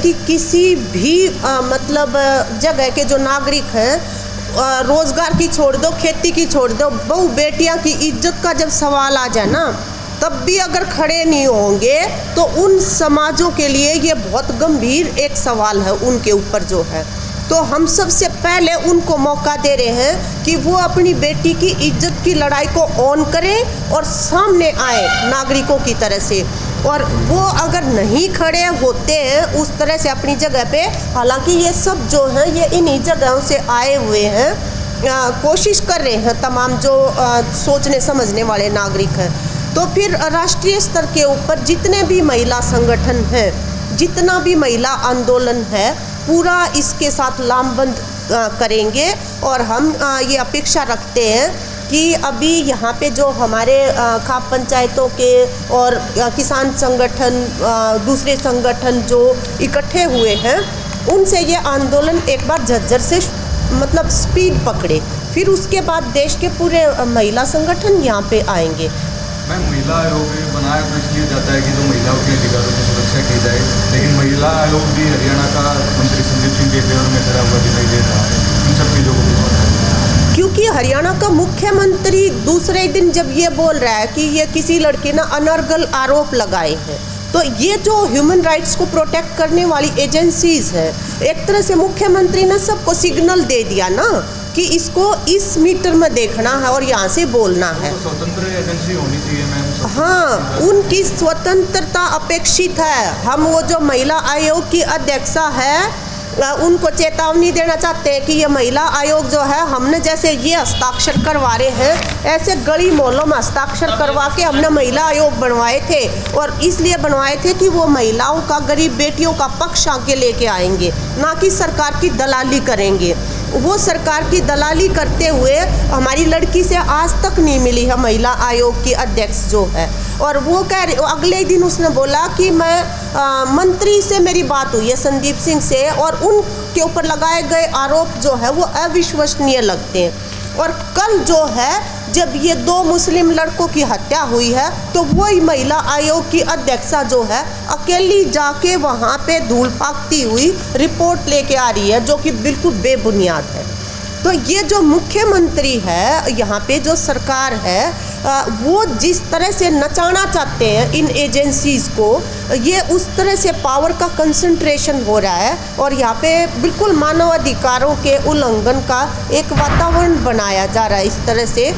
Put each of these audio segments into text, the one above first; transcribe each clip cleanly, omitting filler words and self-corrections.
कि किसी भी मतलब जगह के जो नागरिक हैं, रोजगार की छोड़ दो, खेती की छोड़ दो, बहू बेटियां की इज्जत का जब सवाल आ जाए ना, तब भी अगर खड़े नहीं होंगे तो उन समाजों के लिए ये बहुत गंभीर एक सवाल है उनके ऊपर जो है। तो हम सबसे पहले उनको मौका दे रहे हैं कि वो अपनी बेटी की इज्जत की लड़ाई को ऑन करें और सामने आए नागरिकों की तरह से। और वो अगर नहीं खड़े होते हैं उस तरह से अपनी जगह पे, हालांकि ये सब जो हैं ये इन्हीं जगहों से आए हुए हैं, कोशिश कर रहे हैं तमाम जो सोचने समझने वाले नागरिक हैं। तो फिर राष्ट्रीय स्तर के ऊपर जितने भी महिला संगठन हैं, जितना भी महिला आंदोलन है, पूरा इसके साथ लामबंद करेंगे। और हम ये अपेक्षा रखते हैं कि अभी यहाँ पे जो हमारे खाप पंचायतों के और किसान संगठन, दूसरे संगठन जो इकट्ठे हुए हैं, उनसे ये आंदोलन एक बार झज्जर से मतलब स्पीड पकड़े, फिर उसके बाद देश के पूरे महिला संगठन यहाँ पे आएंगे। मैम, महिला आयोग बनाया तो इसलिए जाता है कि जो महिलाओं के अधिकारों की सुरक्षा की जाए, लेकिन महिला आयोग भी हरियाणा का मंत्री संदीप सिंह के फेवर में खड़ा हुआ दिखाई दे रहा है। इन सब चीज़ों को क्योंकि हरियाणा का मुख्यमंत्री दूसरे दिन जब ये बोल रहा है कि ये किसी लड़की ने अनर्गल आरोप लगाए हैं, तो ये जो ह्यूमन राइट्स को प्रोटेक्ट करने वाली एजेंसीज है, एक तरह से मुख्यमंत्री ने सबको सिग्नल दे दिया ना कि इसको इस मीटर में देखना है और यहाँ से बोलना है। तो स्वतंत्र एजेंसी होनी चाहिए मैम। हाँ, उनकी स्वतंत्रता अपेक्षित है। हम वो जो महिला आयोग की अध्यक्षा है उनको चेतावनी देना चाहते हैं कि ये महिला आयोग जो है, हमने जैसे ये हस्ताक्षर करवा रहे हैं, ऐसे गली मोहल्लों में हस्ताक्षर करवा के हमने महिला आयोग बनवाए थे, और इसलिए बनवाए थे कि वो महिलाओं का, गरीब बेटियों का पक्ष आके लेके आएंगे, ना कि सरकार की दलाली करेंगे। वो सरकार की दलाली करते हुए हमारी लड़की से आज तक नहीं मिली है महिला आयोग की अध्यक्ष जो है। और वो अगले दिन उसने बोला कि मैं मंत्री से मेरी बात हुई है संदीप सिंह से, और उनके ऊपर लगाए गए आरोप जो है वो अविश्वसनीय लगते हैं। और कल जो है जब ये 2 मुस्लिम लड़कों की हत्या हुई है, तो वही महिला आयोग की अध्यक्षा जो है अकेली जाके वहाँ पे धूल फाकती हुई रिपोर्ट लेके आ रही है, जो कि बिल्कुल बेबुनियाद है। तो ये जो मुख्यमंत्री है, यहाँ पे जो सरकार है, वो जिस तरह से नचाना चाहते हैं इन एजेंसीज को, ये उस तरह से पावर का कंसंट्रेशन हो रहा है, और यहाँ पे बिल्कुल मानव अधिकारों के उल्लंघन का एक वातावरण बनाया जा रहा है इस तरह से,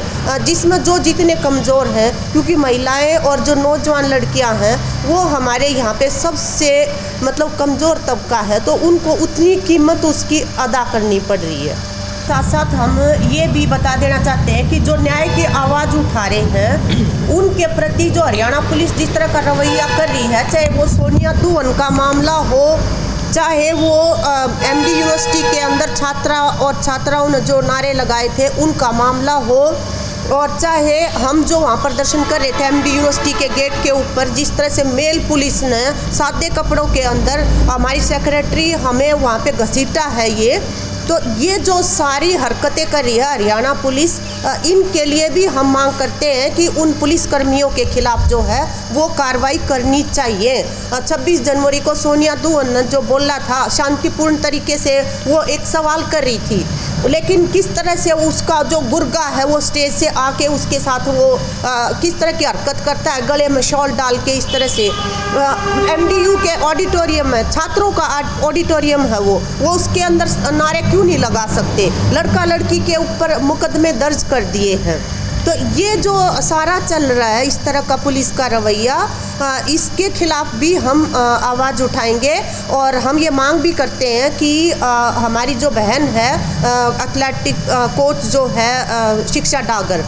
जिसमें जो जितने कमज़ोर हैं, क्योंकि महिलाएं और जो नौजवान लड़कियां हैं वो हमारे यहाँ पे सबसे मतलब कमज़ोर तबका है, तो उनको उतनी कीमत उसकी अदा करनी पड़ रही है। साथ साथ हम ये भी बता देना चाहते हैं कि जो न्याय की आवाज़ उठा रहे हैं, उनके प्रति जो हरियाणा पुलिस जिस तरह का रवैया कर रही है, चाहे वो सोनिया दुहन का मामला हो, चाहे वो एमडी यूनिवर्सिटी के अंदर छात्रा और छात्राओं ने जो नारे लगाए थे उनका मामला हो, और चाहे हम जो वहाँ प्रदर्शन कर रहे थे एमडी यूनिवर्सिटी के गेट के ऊपर, जिस तरह से मेल पुलिस ने सादे कपड़ों के अंदर हमारी सेक्रेटरी हमें वहाँ पे घसीटा है, ये जो सारी हरकतें कर रही है हरियाणा पुलिस, इनके लिए भी हम मांग करते हैं कि उन पुलिसकर्मियों के खिलाफ जो है वो कार्रवाई करनी चाहिए। 26 जनवरी को सोनिया दुहन ने जो बोला था शांतिपूर्ण तरीके से वो एक सवाल कर रही थी, लेकिन किस तरह से उसका जो गुर्गा है वो स्टेज से आके उसके साथ वो किस तरह की हरकत करता है, गले में शॉल डाल के इस तरह से। एमडीयू के ऑडिटोरियम में, छात्रों का ऑडिटोरियम है वो उसके अंदर नारे क्यों नहीं लगा सकते? लड़का लड़की के ऊपर मुकदमे दर्ज कर दिए हैं। तो ये जो सारा चल रहा है इस तरह का पुलिस का रवैया, इसके खिलाफ भी हम आवाज़ उठाएंगे, और हम ये मांग भी करते हैं कि हमारी जो बहन है एथलेटिक कोच जो है शिक्षा डागर,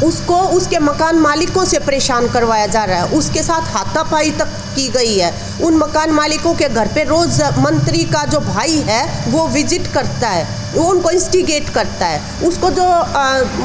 उसको उसके मकान मालिकों से परेशान करवाया जा रहा है, उसके साथ हाथापाई तक की गई है। उन मकान मालिकों के घर पे रोज़ मंत्री का जो भाई है वो विजिट करता है, वो उनको इंस्टिगेट करता है। उसको जो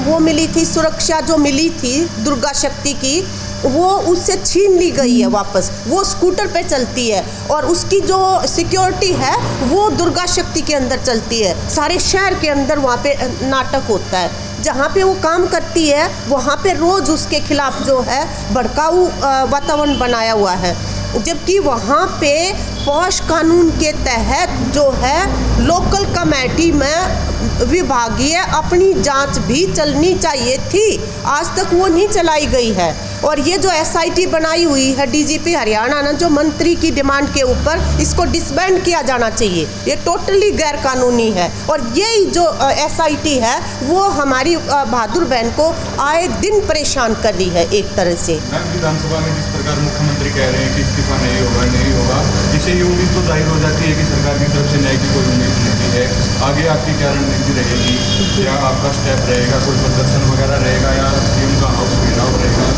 वो मिली थी सुरक्षा, जो मिली थी दुर्गा शक्ति की, वो उससे छीन ली गई है वापस। वो स्कूटर पे चलती है और उसकी जो सिक्योरिटी है वो दुर्गा शक्ति के अंदर चलती है। सारे शहर के अंदर वहाँ पे नाटक होता है। जहाँ पे वो काम करती है वहाँ पे रोज़ उसके खिलाफ जो है भड़काऊ वातावरण बनाया हुआ है। जबकि वहाँ पे पॉश कानून के तहत जो है लोकल कमेटी में विभागीय अपनी जांच भी चलनी चाहिए थी, आज तक वो नहीं चलाई गई है। और ये जो एसआईटी बनाई हुई है डीजीपी हरियाणा ने जो मंत्री की डिमांड के ऊपर, इसको डिसबैंड किया जाना चाहिए, ये टोटली गैर कानूनी है। और यही जो एसआईटी है वो हमारी बहादुर बहन को आए दिन परेशान कर रही है एक तरह से। मैम, विधानसभा में जिस प्रकार मुख्यमंत्री कह रहे हैं कि इस्तीफा नहीं होगा, इससे ये उम्मीद तो जाहिर हो जाती है कि सरकार की तरफ से न्याय की कोई उम्मीद नहीं है। आगे आपकी क्या रणनीति रहेगी? क्या आपका स्टेप रहेगा, कोई प्रदर्शन वगैरह रहेगा या सीएम का हाउस घेराव रहेगा?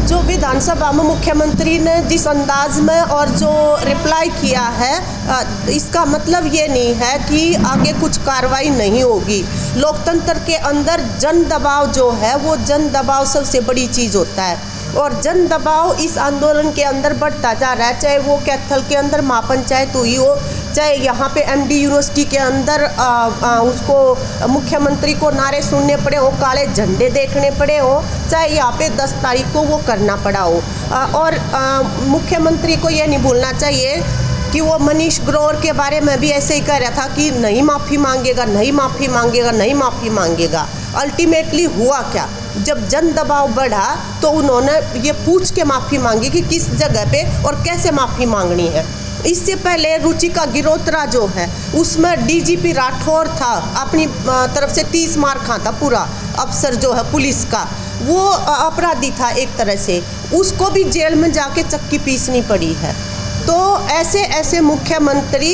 जो विधानसभा में मुख्यमंत्री ने जिस अंदाज में और जो रिप्लाई किया है, इसका मतलब ये नहीं है कि आगे कुछ कार्रवाई नहीं होगी। लोकतंत्र के अंदर जन दबाव जो है वो जन दबाव सबसे बड़ी चीज़ होता है, और जन दबाव इस आंदोलन के अंदर बढ़ता जा रहा है। चाहे वो कैथल के अंदर महापंचायत हुई हो, चाहे यहाँ पे एमडी यूनिवर्सिटी के अंदर उसको मुख्यमंत्री को नारे सुनने पड़े हो, काले झंडे देखने पड़े हो, चाहे यहाँ पे 10 तारीख को वो करना पड़ा हो। और मुख्यमंत्री को ये नहीं भूलना चाहिए कि वो मनीष ग्रोवर के बारे में भी ऐसे ही कह रहा था कि नहीं माफ़ी मांगेगा, नहीं माफ़ी मांगेगा, नहीं माफ़ी मांगेगा। अल्टीमेटली हुआ क्या? जब जन दबाव बढ़ा तो उन्होंने ये पूछ के माफ़ी मांगी कि किस जगह पे और कैसे माफ़ी मांगनी है। इससे पहले रुचिका गिरोत्रा जो है उसमें डीजीपी राठौर था, अपनी तरफ से 30 मार खा था पूरा अफसर जो है पुलिस का, वो अपराधी था एक तरह से, उसको भी जेल में जाके चक्की पीसनी पड़ी है। तो ऐसे ऐसे मुख्यमंत्री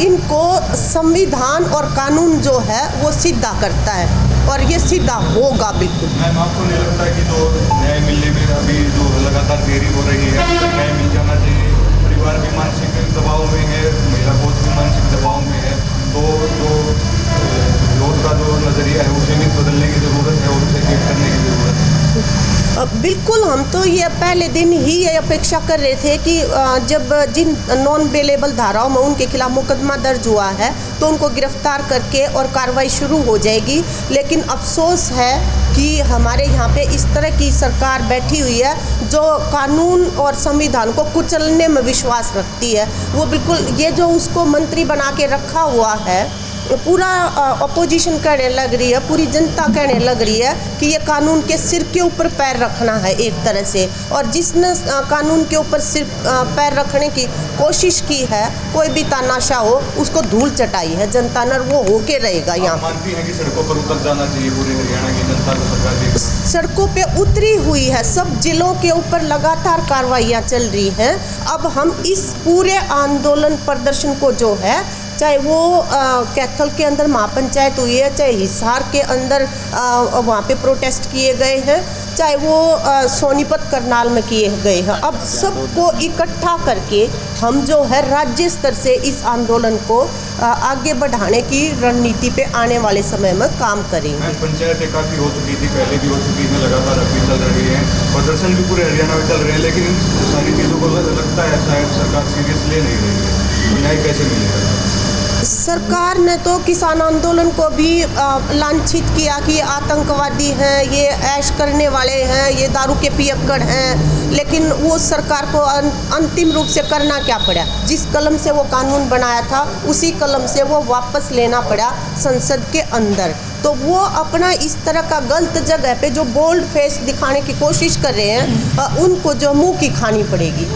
इनको संविधान और कानून जो है वो सीधा करता है, और ये सीधा होगा बिल्कुल। मैम, आपको नहीं लगता कि जो न्याय मिलने में अभी जो लगातार देरी हो रही है, न्याय मिल जाना चाहिए? परिवार भी मानसिक दबाव में है, महिला कोच भी मानसिक दबाव में है, तो जो विरोध का जो नज़रिया है उसे भी बदलने की ज़रूरत है और उसे चेक करने की ज़रूरत है। बिल्कुल, हम तो ये पहले दिन ही ये अपेक्षा कर रहे थे कि जब जिन नॉन बेलेबल धाराओं में उनके खिलाफ मुकदमा दर्ज हुआ है तो उनको गिरफ्तार करके और कार्रवाई शुरू हो जाएगी। लेकिन अफसोस है कि हमारे यहाँ पे इस तरह की सरकार बैठी हुई है जो कानून और संविधान को कुचलने में विश्वास रखती है। वो बिल्कुल ये जो उसको मंत्री बना के रखा हुआ है, पूरा अपोजिशन कहने लग रही है, पूरी जनता कहने लग रही है कि ये कानून के सिर के ऊपर पैर रखना है एक तरह से। और जिसने कानून के ऊपर सिर पैर रखने की कोशिश की है, कोई भी तानाशाह हो, उसको धूल चटाई है जनता ने, वो होके रहेगा। यहाँ मानती हैं कि सड़कों पर उतर जाना चाहिए पूरी हरियाणा की जनता को? सरकार सड़कों पे उतरी हुई है, सब जिलों के ऊपर लगातार कार्रवाइयाँ चल रही हैं। अब हम इस पूरे आंदोलन प्रदर्शन को जो है, चाहे वो कैथल के अंदर महापंचायत हुई है, चाहे हिसार के अंदर वहाँ पे प्रोटेस्ट किए गए हैं, चाहे वो सोनीपत करनाल में किए गए हैं, अब सबको इकट्ठा करके हम जो है राज्य स्तर से इस आंदोलन को आगे बढ़ाने की रणनीति पे आने वाले समय में काम करेंगे। पंचायतें काफ़ी हो चुकी थी, पहले भी हो चुकी है, लगातार अभी चल रही है, प्रदर्शन भी पूरे हरियाणा में चल रहे हैं, लेकिन इन सारी चीज़ों को लगता है शायद सरकार सीरियस ले नहीं रही है। न्याय कैसे मिलेगा? सरकार ने तो किसान आंदोलन को भी लांछित किया कि ये आतंकवादी हैं, ये ऐश करने वाले हैं, ये दारू के पियक्कड़ हैं, लेकिन वो सरकार को अंतिम रूप से करना क्या पड़ा? जिस कलम से वो कानून बनाया था उसी कलम से वो वापस लेना पड़ा संसद के अंदर। तो वो अपना इस तरह का गलत जगह पे जो बोल्ड फेस दिखाने की कोशिश कर रहे हैं, उनको जो मुंह की खानी पड़ेगी।